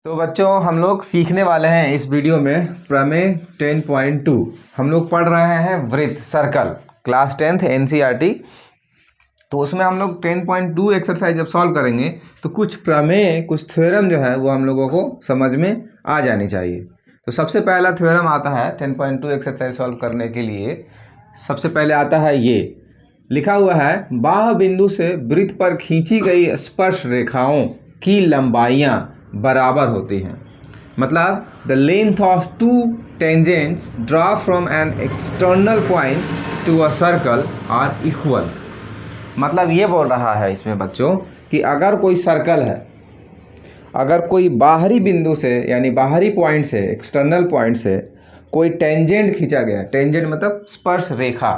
तो बच्चों हम लोग सीखने वाले हैं इस वीडियो में प्रमेय 10.2। हम लोग पढ़ रहे हैं वृत्त सर्कल क्लास 10th एनसीईआरटी। तो उसमें हम लोग 10.2 एक्सरसाइज जब सॉल्व करेंगे तो कुछ प्रमेय कुछ थ्योरम जो है वो हम लोगों को समझ में आ जानी चाहिए। तो सबसे पहला थ्योरम आता है 10.2 एक्सरसाइज सॉल्व करने के लिए। सबसे पहले आता है ये लिखा हुआ है, बाह्य बिंदु से वृत्त पर खींची गई स्पर्श रेखाओं की लंबाइयाँ बराबर होती हैं। मतलब the length of two tangents draw from an external point to a circle are equal. मतलब ये बोल रहा है इसमें बच्चों कि अगर कोई सर्कल है, अगर कोई बाहरी बिंदु से यानी बाहरी पॉइंट से एक्सटर्नल पॉइंट से कोई टेंजेंट खींचा गया, टेंजेंट मतलब स्पर्श रेखा।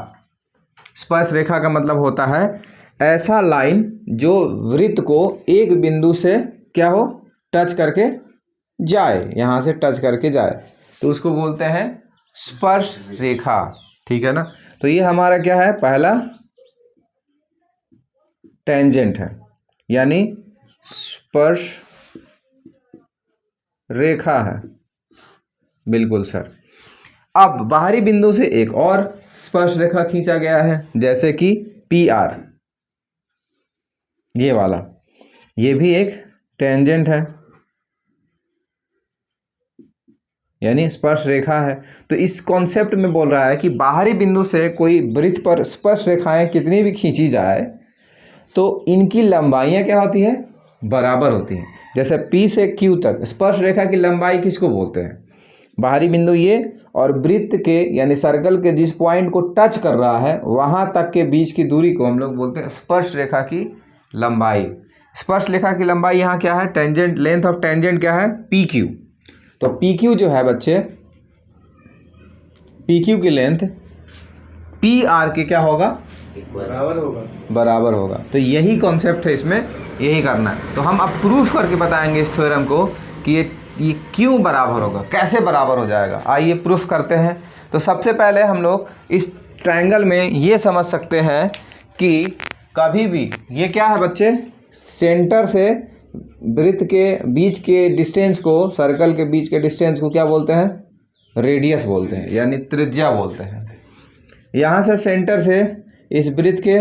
स्पर्श रेखा का मतलब होता है ऐसा लाइन जो वृत्त को एक बिंदु से क्या हो टच करके जाए, यहाँ से टच करके जाए, तो उसको बोलते हैं स्पर्श रेखा। ठीक है ना। तो ये हमारा क्या है, पहला टेंजेंट है यानी स्पर्श रेखा है। बिल्कुल सर। अब बाहरी बिंदु से एक और स्पर्श रेखा खींचा गया है जैसे कि पी आर, ये वाला, ये भी एक टेंजेंट है यानी स्पर्श रेखा है। तो इस कॉन्सेप्ट में बोल रहा है कि बाहरी बिंदु से कोई वृत्त पर स्पर्श रेखाएं कितनी भी खींची जाए तो इनकी लंबाइयां क्या होती है, बराबर होती हैं। जैसे P से Q तक स्पर्श रेखा की लंबाई किसको बोलते हैं, बाहरी बिंदु ये और वृत्त के यानी सर्कल के जिस पॉइंट को टच कर रहा है वहां तक के बीच की दूरी को हम लोग बोलते हैं स्पर्श रेखा की लंबाई। स्पर्श रेखा की लंबाई यहाँ क्या है, टेंजेंट, लेंथ ऑफ टेंजेंट क्या है, PQ। तो PQ जो है बच्चे, PQ की लेंथ PR के क्या होगा, बराबर होगा। तो यही कॉन्सेप्ट है इसमें, यही करना है। तो हम अब प्रूफ करके बताएंगे इस थ्योरम को कि ये क्यों बराबर होगा, कैसे बराबर हो जाएगा। आइए प्रूफ करते हैं। तो सबसे पहले हम लोग इस ट्रायंगल में ये समझ सकते हैं कि कभी भी ये क्या है बच्चे, सेंटर से वृत्त के बीच के डिस्टेंस को, सर्कल के बीच के डिस्टेंस को क्या बोलते हैं, रेडियस बोलते हैं यानी त्रिज्या बोलते हैं। यहाँ से सेंटर से इस वृत्त के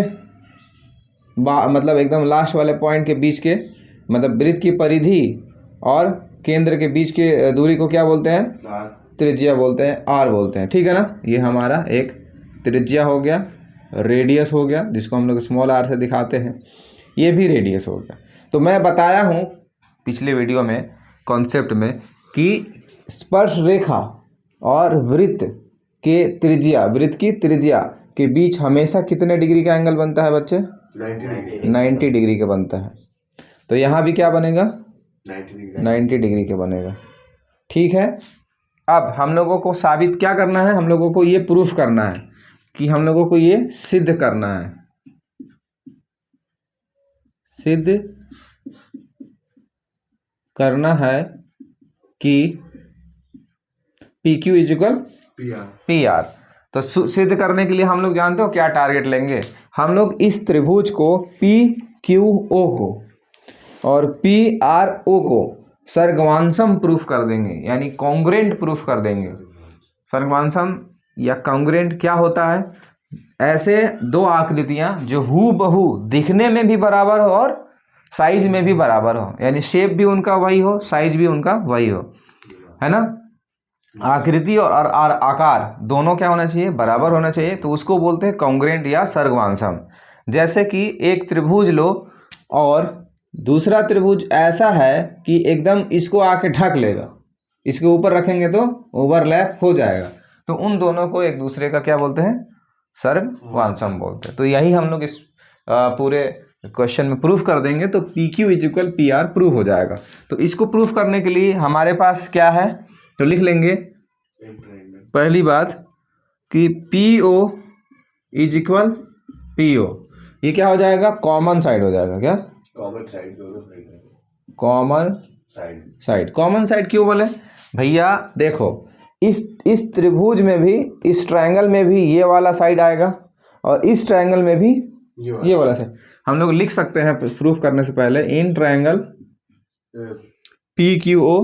मतलब एकदम लास्ट वाले पॉइंट के बीच के, मतलब वृत्त की परिधि और केंद्र के बीच के दूरी को क्या बोलते हैं, त्रिज्या बोलते हैं, आर बोलते हैं। ठीक है ना। ये हमारा एक त्रिज्या हो गया, रेडियस हो गया जिसको हम लोग स्मॉल आर से दिखाते हैं, ये भी रेडियस हो गया। तो मैं बताया हूँ पिछले वीडियो में कॉन्सेप्ट में कि स्पर्श रेखा और वृत्त के त्रिज्या, वृत्त की त्रिज्या के बीच हमेशा कितने डिग्री का एंगल बनता है बच्चे, 90 डिग्री का बनता है। तो यहाँ भी क्या बनेगा, 90 डिग्री का बनेगा। ठीक है। अब हम लोगों को साबित क्या करना है, हम लोगों को ये प्रूफ करना है कि हम लोगों को ये सिद्ध करना है, सिद्ध करना है कि PQ इक्वल PR। तो सिद्ध करने के लिए हम लोग जानते हो क्या टारगेट लेंगे, हम लोग इस त्रिभुज को PQO को और PRO को सर्गवांशम प्रूफ कर देंगे यानी कॉन्ग्रुएंट प्रूफ कर देंगे। सर्गवांशम या कॉन्ग्रुएंट क्या होता है, ऐसे दो आकृतियां जो हूबहू दिखने में भी बराबर हो और साइज में भी बराबर हो, यानी शेप भी उनका वही हो, साइज भी उनका वही हो, है ना। आकृति और आकार दोनों क्या होना चाहिए, बराबर होना चाहिए। तो उसको बोलते हैं कॉन्ग्रुएंट या सर्गवांशम। जैसे कि एक त्रिभुज लो और दूसरा त्रिभुज ऐसा है कि एकदम इसको आके ढक लेगा, इसके ऊपर रखेंगे तो ओवरलैप हो जाएगा, तो उन दोनों को एक दूसरे का क्या बोलते हैं, सर्गवांशम बोलते हैं। तो यही हम लोग इस पूरे क्वेश्चन में प्रूफ कर देंगे। तो PQ इक्वल PR प्रूफ हो जाएगा। तो इसको प्रूफ करने के लिए हमारे पास क्या है, तो लिख लेंगे पहली बात कि PO इज इक्वल PO, ये क्या हो जाएगा, कॉमन साइड हो जाएगा। क्या common side, common side. Common side क्यों बोले भैया, देखो इस त्रिभुज में भी, इस ट्रायंगल में भी ये वाला साइड आएगा और इस ट्रायंगल में भी ये वाला साइड। हम लोग लिख सकते हैं प्रूफ करने से पहले, in triangle PQO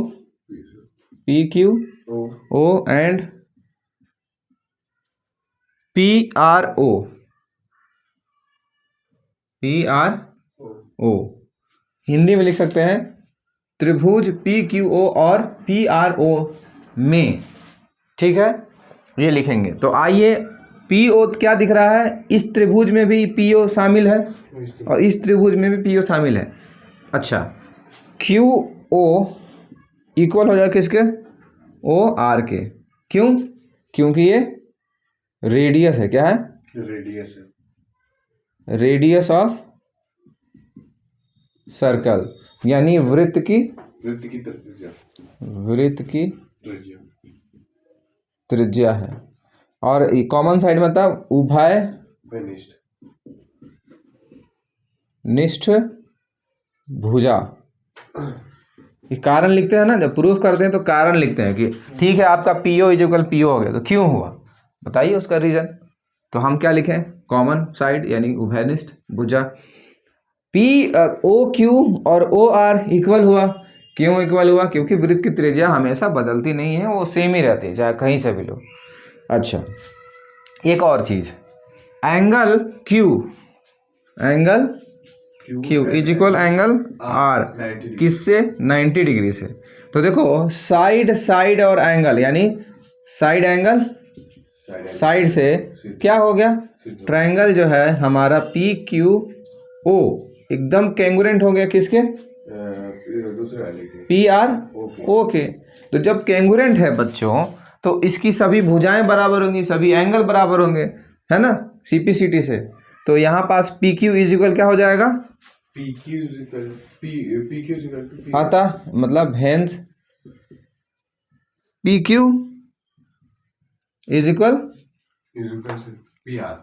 and PRO Hindi में लिख सकते हैं त्रिभुज PQO और PRO में, ठीक है, ये लिखेंगे। तो आइए, PO क्या दिख रहा है, इस त्रिभुज में भी PO शामिल है और इस त्रिभुज में भी PO शामिल है। अच्छा, QO इक्वल हो जाएगा किसके, OR के। क्यों? क्योंकि ये रेडियस है। क्या है? रेडियस है, रेडियस ऑफ सर्कल, यानी वृत्त की त्रिज्या है। और कॉमन साइड मतलब उभय निष्ठ भुजा। ये कारण लिखते हैं ना, जब प्रूफ करते हैं तो कारण लिखते हैं कि ठीक है आपका PO इक्वल PO हो गया, तो क्यों हुआ बताइए उसका रीजन। तो हम क्या लिखें, कॉमन साइड यानी उभयनिष्ठ भुजा। POQ और OR इक्वल हुआ। क्यों इक्वल हुआ? क्योंकि वृत्त की त्रिज्या हमेशा बदलती नहीं है, वो सेम ही रहती है चाहे कहीं से भी लो। अच्छा, एक और चीज, angle Q is equal angle R किससे, 90 डिग्री से। तो देखो साइड और एंगल, यानी साइड एंगल साइड से क्या हो गया, ट्रायंगल जो है हमारा PQO एकदम कैंगुरेंट हो गया किसके, दूसरे वाले के, PRO के। तो जब कैंगुरेंट है बच्चों तो इसकी सभी भुजाएं बराबर होंगी, सभी एंगल बराबर होंगे, है ना, CPCT से। तो यहाँ पास PQ इज इक्वल क्या हो जाएगा, आता मतलब hence PQ is equal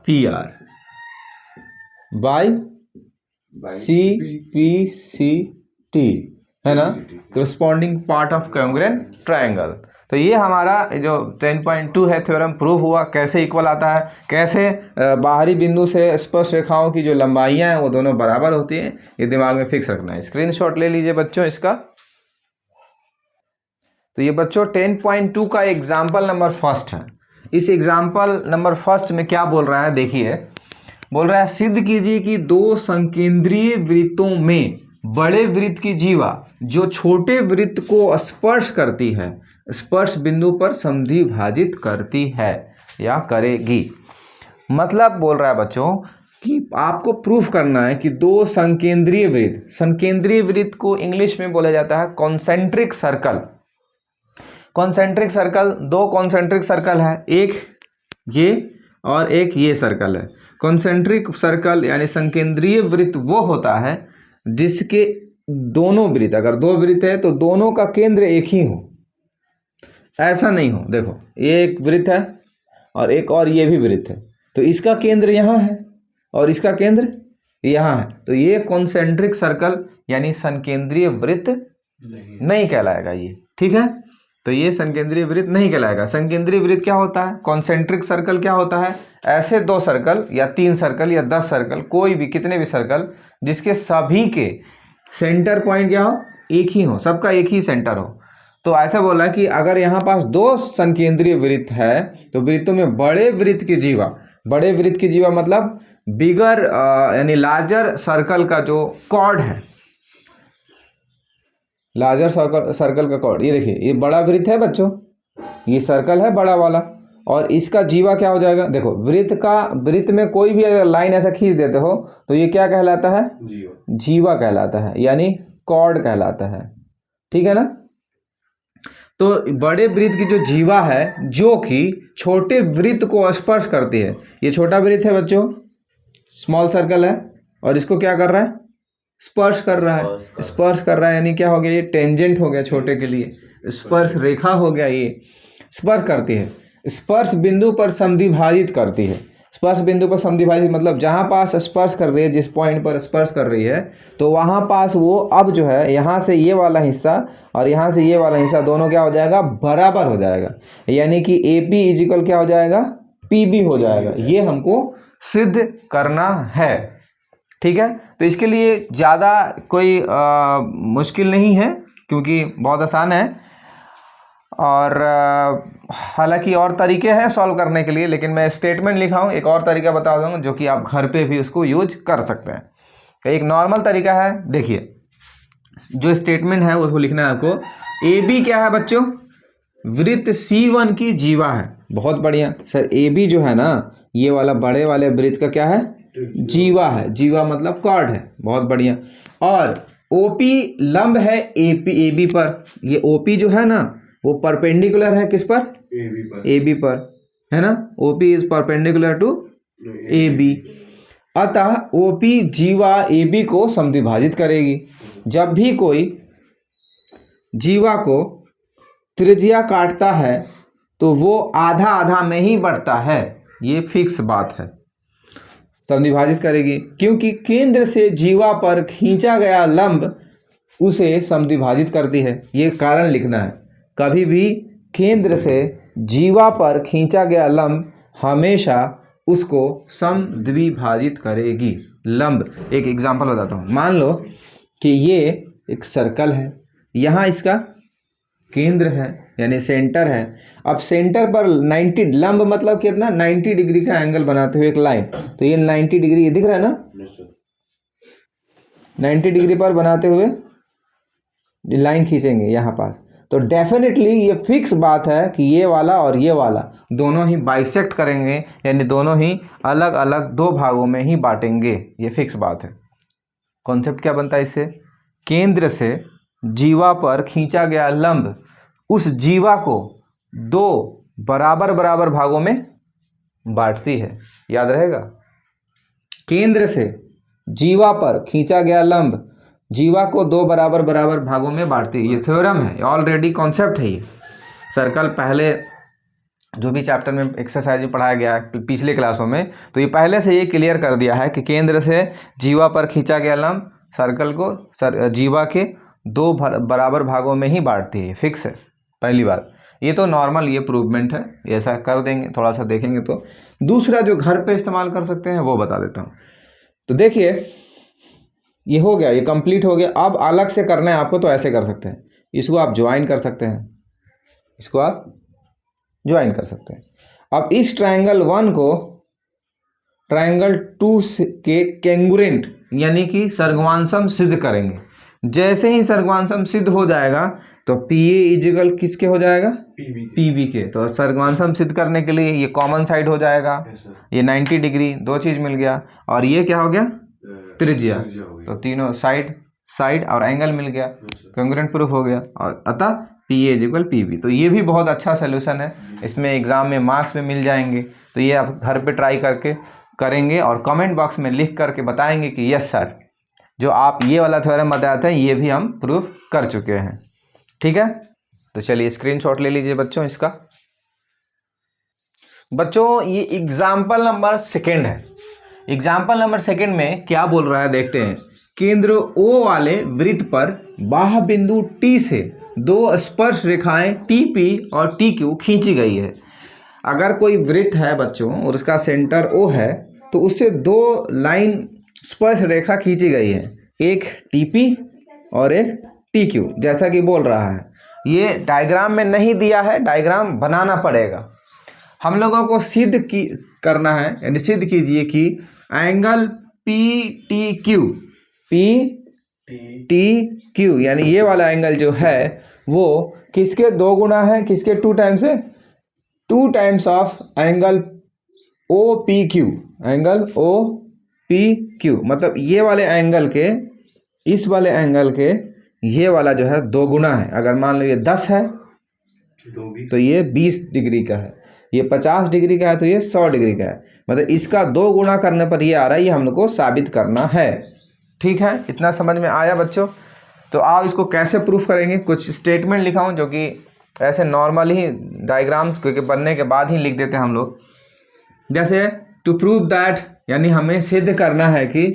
PR by CPCT, है ना, corresponding part of congruent triangle. तो ये हमारा जो 10.2 है थ्योरम प्रूव हुआ। कैसे इक्वल आता है, कैसे बाहरी बिंदु से स्पर्श रेखाओं की जो लंबाइयां हैं वो दोनों बराबर होती हैं, ये दिमाग में फिक्स रखना है। स्क्रीनशॉट ले लीजिए बच्चों इसका। तो ये बच्चों 10.2 का एग्जाम्पल नंबर फर्स्ट है। इस एग्जाम्पल नंबर फर्स्ट में क्या बोल रहा है, देखिए बोल रहा है सिद्ध कीजिए कि दो संकेंद्रीय वृत्तों में बड़े वृत्त की जीवा जो छोटे वृत्त को स्पर्श करती है, स्पर्श बिंदु पर समद्विभाजित करती है या करेगी। मतलब बोल रहा है बच्चों कि आपको प्रूफ करना है कि दो संकेंद्रीय वृत्त, संकेंद्रीय वृत्त को इंग्लिश में बोला जाता है कॉन्सेंट्रिक सर्कल। कॉन्सेंट्रिक सर्कल, दो कॉन्सेंट्रिक सर्कल है, एक ये और एक ये सर्कल है। कॉन्सेंट्रिक सर्कल यानी संकेंद्रीय वृत्त वो होता है जिसके दोनों वृत्त, अगर दो वृत्त है तो दोनों का केंद्र एक ही हो, ऐसा नहीं हो। देखो ये एक वृत्त है और एक और ये भी वृत्त है, तो इसका केंद्र यहाँ है और इसका केंद्र यहाँ है, तो ये कॉन्सेंट्रिक सर्कल यानी संकेंद्रीय वृत्त नहीं कहलाएगा ये, ठीक है। तो ये संकेंद्रीय वृत्त नहीं कहलाएगा। संकेंद्रीय वृत्त क्या होता है, कॉन्सेंट्रिक सर्कल क्या होता है, ऐसे दो सर्कल या 3 सर्कल या 10 सर्कल, कोई भी कितने भी सर्कल जिसके सभी के सेंटर पॉइंट क्या हो, एक ही हो, सबका एक ही सेंटर हो। तो ऐसा बोला कि अगर यहाँ पास दो संकेंद्रीय वृत्त है तो वृत्तों में बड़े वृत्त की जीवा, बड़े वृत्त की जीवा मतलब बिगर यानी लार्जर सर्कल का जो कॉर्ड है, लार्जर सर्कल का कॉर्ड, ये देखिए ये बड़ा वृत्त है बच्चों, ये सर्कल है बड़ा वाला, और इसका जीवा क्या हो जाएगा, देखो वृत्त में कोई भी अगर लाइन ऐसा खींच देते हो तो ये क्या कहलाता है, जीवा कहलाता है, यानी कॉर्ड कहलाता है, ठीक है ना। तो बड़े वृत्त की जो जीवा है जो कि छोटे वृत्त को स्पर्श करती है, ये छोटा वृत्त है बच्चों, स्मॉल सर्कल है, और इसको क्या कर रहा है, स्पर्श कर रहा है, स्पर्श कर रहा है, यानी क्या हो गया, ये टेंजेंट हो गया छोटे के लिए, स्पर्श रेखा हो गया, ये स्पर्श करती है, स्पर्श बिंदु पर समद्विभाजित करती है। स्पर्श बिंदु पर समद्विभाजित मतलब जहाँ पास स्पर्श कर रही है, जिस पॉइंट पर स्पर्श कर रही है, तो वहाँ पास वो अब जो है यहाँ से ये वाला हिस्सा और यहाँ से ये वाला हिस्सा दोनों क्या हो जाएगा, बराबर हो जाएगा, यानी कि AP इज इक्वल क्या हो जाएगा, PB हो जाएगा। ये हमको सिद्ध करना है, ठीक है। तो इसके लिए ज़्यादा कोई मुश्किल नहीं है, क्योंकि बहुत आसान है। और हालांकि और तरीके हैं सॉल्व करने के लिए, लेकिन मैं स्टेटमेंट लिखा हूँ, एक और तरीका बता दूँगा जो कि आप घर पे भी उसको यूज कर सकते हैं। एक नॉर्मल तरीका है, देखिए जो स्टेटमेंट है उसको लिखना है आपको। ए बी क्या है बच्चों? वृत्त C1 की जीवा है। बहुत बढ़िया सर, ए बी जो है ना, ये वाला बड़े वाले वृत्त का क्या है? जीवा है। जीवा मतलब कॉर्ड है। बहुत बढ़िया। और OP लंब है ए बी पर। ये OP जो है ना वो परपेंडिकुलर है किस पर? ए बी पर, है ना। OP is perpendicular to A B. अतः OP जीवा ए बी को समद्विभाजित करेगी। जब भी कोई जीवा को त्रिज्या काटता है तो वो आधा आधा में ही बढ़ता है, ये फिक्स बात है। समद्विभाजित करेगी क्योंकि केंद्र से जीवा पर खींचा गया लंब उसे समद्विभाजित करती है। ये कारण लिखना है। कभी भी केंद्र से जीवा पर खींचा गया लंब हमेशा उसको समद्विभाजित करेगी। लंब, एक एग्जांपल बताता हूँ। मान लो कि ये एक सर्कल है, यहाँ इसका केंद्र है यानी सेंटर है। अब सेंटर पर 90 लंब मतलब कितना? 90 डिग्री का एंगल बनाते हुए एक लाइन। तो ये 90 डिग्री, ये दिख रहा है ना? 90 डिग्री पर बनाते हुए लाइन खींचेंगे यहाँ पास, तो डेफिनेटली ये फिक्स बात है कि ये वाला और ये वाला दोनों ही बाइसेक्ट करेंगे, यानी दोनों ही अलग अलग दो भागों में ही बांटेंगे। ये फिक्स बात है। कॉन्सेप्ट क्या बनता है इससे? केंद्र से जीवा पर खींचा गया लंब उस जीवा को दो बराबर बराबर भागों में बांटती है। याद रहेगा, केंद्र से जीवा पर खींचा गया लंब जीवा को दो बराबर बराबर भागों में बांटती है। ये थ्योरम है, ऑलरेडी कॉन्सेप्ट है। ये सर्कल पहले जो भी चैप्टर में एक्सरसाइज में पढ़ाया गया है पिछले क्लासों में, तो ये पहले से ये क्लियर कर दिया है कि केंद्र से जीवा पर खींचा गया लंब सर्कल को जीवा के दो बराबर भागों में ही बांटती है। फिक्स है पहली बात। ये तो नॉर्मल ये प्रूवमेंट है, ऐसा कर देंगे, थोड़ा सा देखेंगे। तो दूसरा जो घर पे इस्तेमाल कर सकते हैं वो बता देता हूँ। तो देखिए ये हो गया, ये कंप्लीट हो गया। अब अलग से करना है आपको तो ऐसे कर सकते हैं, इसको आप ज्वाइन कर सकते हैं, इसको आप ज्वाइन कर सकते हैं। अब इस ट्रायंगल 1 को ट्रायंगल 2 के कैंगुरेंट यानी कि सर्गवांशम सिद्ध करेंगे। जैसे ही सर्गवांशम सिद्ध हो जाएगा तो PA इजिकल किसके हो जाएगा? PB के। तो सर्गवांशम सिद्ध करने के लिए ये कॉमन साइड हो जाएगा। ये 90 डिग्री, दो चीज़ मिल गया। और ये क्या हो गया? त्रिज्या। तो तीनों साइड और एंगल मिल गया, कैंगुरेंट प्रूफ हो गया। और अतः PA इजिकल PB। तो ये भी बहुत अच्छा सोल्यूशन है, इसमें एग्जाम में मार्क्स में मिल जाएंगे। तो ये आप घर पे ट्राई करके करेंगे और कमेंट बॉक्स में लिख करके बताएंगे कि यस सर, जो आप ये वाला थ्योरम बताते हैं ये भी हम प्रूफ कर चुके हैं। ठीक है, तो चलिए स्क्रीनशॉट ले लीजिए बच्चों इसका। बच्चों ये एग्जाम्पल नंबर 2 है। एग्जाम्पल नंबर 2 में क्या बोल रहा है देखते हैं। केंद्र O वाले वृत्त पर बाह्य बिंदु T से दो स्पर्श रेखाएं TP और TQ खींची गई है। अगर कोई वृत्त है बच्चों और उसका सेंटर O है तो उससे दो लाइन स्पर्श रेखा खींची गई है, एक TP और एक TQ, जैसा कि बोल रहा है। ये डायग्राम में नहीं दिया है, डायग्राम बनाना पड़ेगा। हम लोगों को सिद्ध करना है, यानी सिद्ध कीजिए कि एंगल PTQ यानी ये वाला एंगल जो है वो किसके 2 गुना है? किसके 2 टाइम्स है? 2 times of angle OPQ। Angle OPQ मतलब ये वाले एंगल के, इस वाले एंगल के ये वाला जो है 2 गुना है। अगर मान लो ये 10 है तो ये 20 डिग्री का है, ये 50 डिग्री का है तो ये 100 डिग्री का है। मतलब इसका 2 गुना करने पर ये आ रहा है, ये हम लोग को साबित करना है। ठीक है, इतना समझ में आया बच्चों? तो आप इसको कैसे प्रूफ करेंगे? कुछ स्टेटमेंट लिखा हूँ जो कि ऐसे नॉर्मल ही डायग्राम्स के बनने के बाद ही लिख देते हैं हम लोग। जैसे टू प्रूव दैट, यानी हमें सिद्ध करना है कि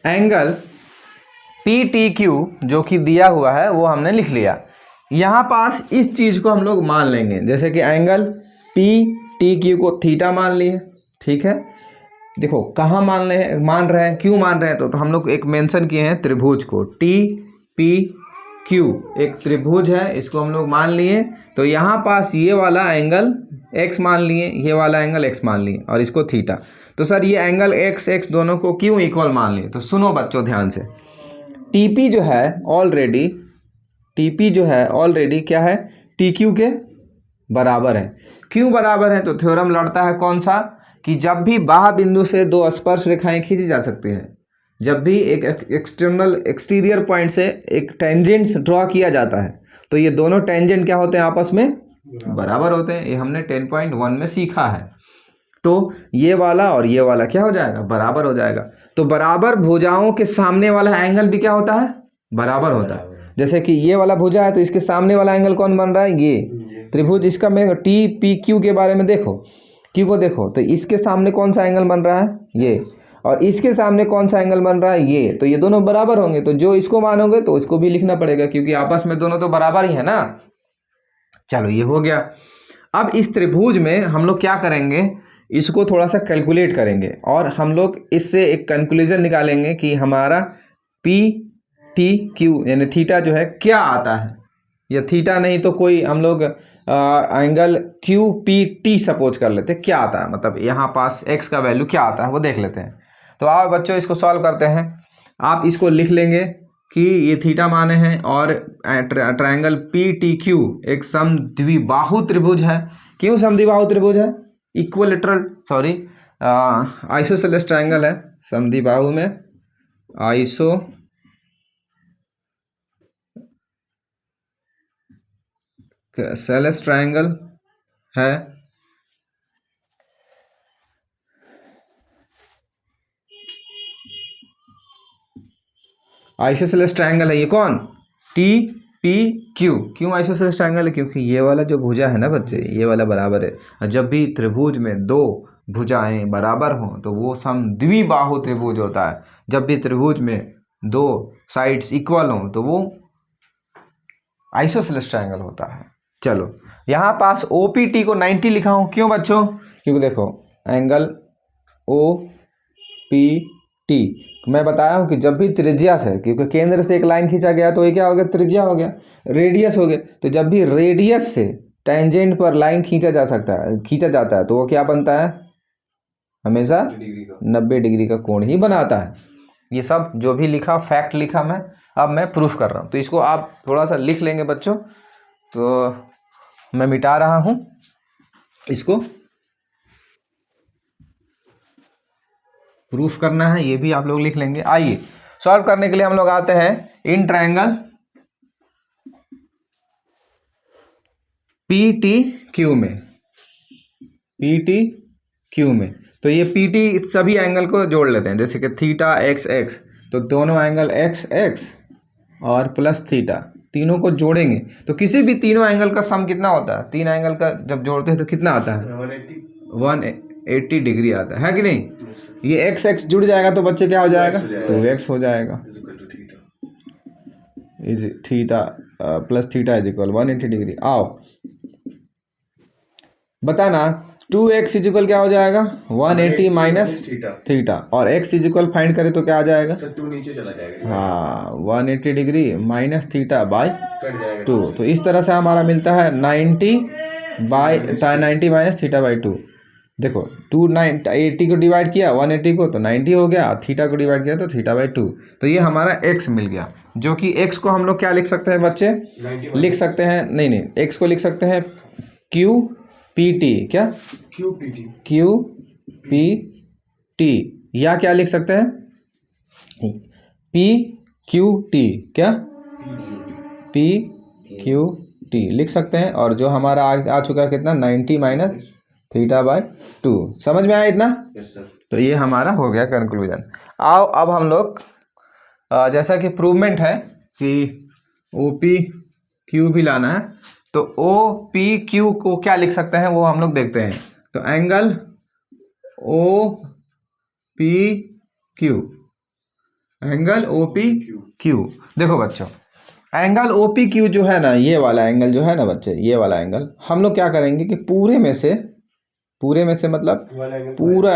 एंगल PTQ जो कि दिया हुआ है वो हमने लिख लिया। यहाँ पास इस चीज़ को हम लोग मान लेंगे, जैसे कि एंगल PTQ को थीटा मान लिए। ठीक है, देखो कहाँ मान रहे हैं, क्यों मान रहे हैं, तो हम लोग एक मेंशन किए हैं त्रिभुज को, टी पी क्यू एक त्रिभुज है, इसको हम लोग मान लिए। तो यहाँ पास ये वाला एंगल x मान लिए, ये वाला एंगल x मान लिए और इसको थीटा। तो सर ये एंगल x दोनों को क्यों इक्वल मान लिए, तो सुनो बच्चों ध्यान से। टीपी जो है ऑलरेडी क्या है, टी क्यू के बराबर है। क्यों बराबर है, तो थ्योरम लड़ता है कौन सा, कि जब भी बाह्य बिंदु से दो स्पर्श रेखाएं खींची जा सकती हैं, जब भी एक एक्सटीरियर पॉइंट से एक टेंजेंट ड्रॉ किया जाता है, तो ये दोनों टेंजेंट क्या होते हैं, आपस में बराबर होते हैं। ये हमने 10.1 में सीखा है। तो ये वाला और ये वाला क्या हो जाएगा, बराबर हो जाएगा। तो बराबर भुजाओं के सामने वाला एंगल भी क्या होता है, बराबर होता है। जैसे कि ये वाला भुजा है तो इसके सामने वाला एंगल कौन बन रहा है, ये त्रिभुज। इसका मैं टी पी क्यू के बारे में देखो, क्यू को देखो, तो इसके सामने कौन सा एंगल बन रहा है, ये, और इसके सामने कौन सा एंगल बन रहा है, ये। तो ये दोनों बराबर होंगे, तो जो इसको मानोगे तो इसको भी लिखना पड़ेगा, क्योंकि आपस में दोनों तो बराबर ही है ना। चलो ये हो गया। अब इस त्रिभुज में हम लोग क्या करेंगे, इसको थोड़ा सा कैलकुलेट करेंगे और हम लोग इससे एक कंक्लूजन निकालेंगे कि हमारा पी टी क्यू यानी थीटा जो है क्या आता है, या थीटा नहीं तो कोई हम लोग angle Q P T suppose कर लेते हैं, क्या आता है, मतलब यहाँ पास एक्स का वैल्यू क्या आता है वो देख लेते हैं। तो आओ बच्चों इसको सॉल्व करते हैं। आप इसको लिख लेंगे कि ये थीटा माने हैं और ट्रायंगल पी टी क्यू एक समद्विबाहु त्रिभुज है। क्यों समद्विबाहु त्रिभुज है, आइसोसेलेस ट्रायंगल है, समद्विबाहु में आइसोसेलेस ट्रायंगल है। आइसोसेलेस ट्रायंगल है ये कौन, टी पी क्यू। क्यों आइसोसेलेस ट्रायंगल है, क्योंकि ये वाला जो भुजा है ना बच्चे, ये वाला बराबर है। और जब भी त्रिभुज में दो भुजाएं बराबर हों तो वो समद्विबाहु त्रिभुज होता है। जब भी त्रिभुज में दो साइड्स इक्वल हों तो वो आइसोसेलेस ट्रायंगल होता है। चलो यहाँ पास ओ पी टी को 90 लिखा हूँ, क्यों बच्चों, क्योंकि देखो एंगल ओ पी टी मैं बताया हूँ कि जब भी त्रिज्या से, क्योंकि केंद्र से एक लाइन खींचा गया तो ये क्या हो गया, त्रिज्या हो गया, रेडियस हो गया। तो जब भी रेडियस से टेंजेंट पर लाइन खींचा जाता है तो वो क्या बनता है, हमेशा 90 डिग्री का कोण ही बनाता है। ये सब जो भी लिखा फैक्ट लिखा मैं, अब मैं प्रूफ कर रहा हूँ। तो इसको आप थोड़ा सा लिख लेंगे बच्चों। तो मैं मिटा रहा हूँ इसको, प्रूफ करना है, ये भी आप लोग लिख लेंगे। आइए सॉल्व करने के लिए हम लोग आते हैं in triangle P T Q में, पी टी क्यू में। तो ये पी टी सभी एंगल को जोड़ लेते हैं, जैसे कि थीटा एक्स एक्स, तो दोनों एंगल एक्स एक्स और प्लस थीटा तीनों को जोड़ेंगे तो किसी भी तीनों एंगल का सम कितना होता है, तीन एंगल का जब जोड़ते हैं तो कितना आता है, 180 डिग्री आता है कि नहीं। ये एक्स एक्स जुड़ जाएगा तो बच्चे क्या हो जाएगा, 2x हो जाएगा, is theta plus theta is equal 180 degree. आओ बताना 2x इज इक्वल क्या हो जाएगा, 180 माइनस थीटा, और x इज इक्वल फाइंड करें तो क्या आ जाएगा, 2 नीचे चला जाएगा। हाँ 180 डिग्री माइनस थीटा बाय 2। तो इस तरह से हमारा मिलता है 90 माइनस थीटा बाई 2। देखो 280 को डिवाइड किया 180 को तो 90 हो गया, थीटा को डिवाइड किया तो थीटा बाई 2। तो ये हमारा x मिल गया, जो कि x को हम लोग क्या लिख सकते हैं बच्चे, लिख सकते हैं, नहीं x को लिख सकते हैं क्यू पी टी, क्या क्यू पी टी, या क्या लिख सकते हैं पी क्यू टी, क्या पी क्यू टी लिख सकते हैं। और जो हमारा आ चुका है कितना, 90 माइनस थीटा बाय 2। समझ में आया इतना? Yes sir. तो ये हमारा हो गया कंक्लूजन। आओ अब हम लोग जैसा कि प्रूवमेंट है कि ओ पी क्यू भी लाना है, तो ओ पी क्यू को क्या लिख सकते हैं वो हम लोग देखते हैं। तो angle O P Q, angle O P Q, देखो बच्चों एंगल ओ पी क्यू जो है ना, ये वाला एंगल जो है ना बच्चे, ये वाला एंगल हम लोग क्या करेंगे कि पूरे में से पूरे में से मतलब वाला एंगल पूरा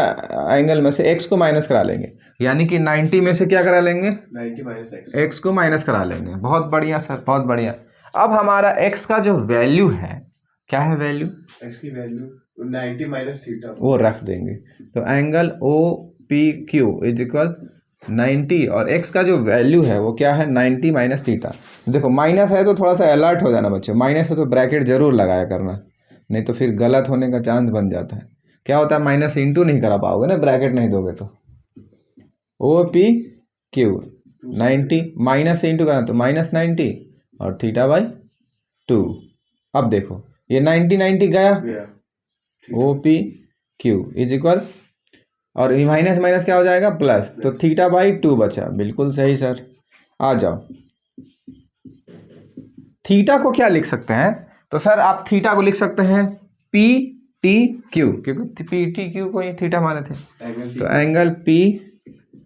एंगल में से x को माइनस करा लेंगे, यानी कि 90 में से क्या करा लेंगे, 90 माइनस एक्स। x को माइनस करा लेंगे। बहुत बढ़िया सर, बहुत बढ़िया। अब हमारा x का जो वैल्यू है, क्या है वैल्यू, एक्स की वैल्यू 90 माइनस थीटा, वो रख देंगे। तो angle O P Q is equal 90 और x का जो वैल्यू है वो क्या है, 90 माइनस थीटा। देखो माइनस है तो थोड़ा सा अलर्ट हो जाना बच्चों, माइनस है तो ब्रैकेट जरूर लगाया करना, नहीं तो फिर गलत होने का चांस बन जाता है। क्या होता है, माइनस इंटू नहीं करा पाओगे ना, ब्रैकेट नहीं दोगे तो। ओ पी क्यू 90 माइनस से इंटू करना तो माइनस 90 और थीटा बाई 2। अब देखो ये 90 गया, O P Q is equal, और माइनस माइनस क्या हो जाएगा, प्लस, तो थीटा बाई 2 बचा। बिल्कुल सही सर। आ जाओ, थीटा को क्या लिख सकते हैं, तो सर आप थीटा को लिख सकते हैं पी टी क्यू, क्योंकि पी टी क्यू को ये थीटा माने थे, तो एंगल पी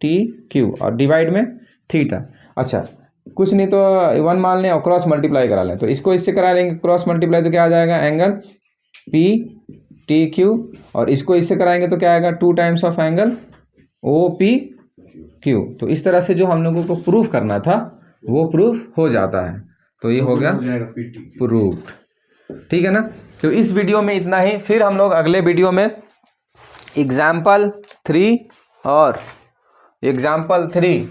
टी क्यू और डिवाइड में थीटा। अच्छा कुछ नहीं तो 1 मान लें और क्रॉस मल्टीप्लाई करा लें, तो इसको इससे करा लेंगे क्रॉस मल्टीप्लाई, तो क्या आ जाएगा, एंगल पी टी क्यू, और इसको इससे कराएंगे तो क्या आएगा, 2 times of angle O P Q. तो इस तरह से जो हम लोगों को प्रूफ करना था वो प्रूफ हो जाता है। तो ये हो गया प्रूफ, ठीक है ना। तो इस वीडियो में इतना ही, फिर हम लोग अगले वीडियो में एग्जाम्पल 3 और एग्जाम्पल 3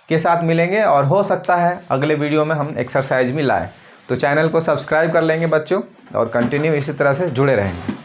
के साथ मिलेंगे, और हो सकता है अगले वीडियो में हम एक्सरसाइज भी लाएं। तो चैनल को सब्सक्राइब कर लेंगे बच्चों, और कंटिन्यू इसी तरह से जुड़े रहेंगे।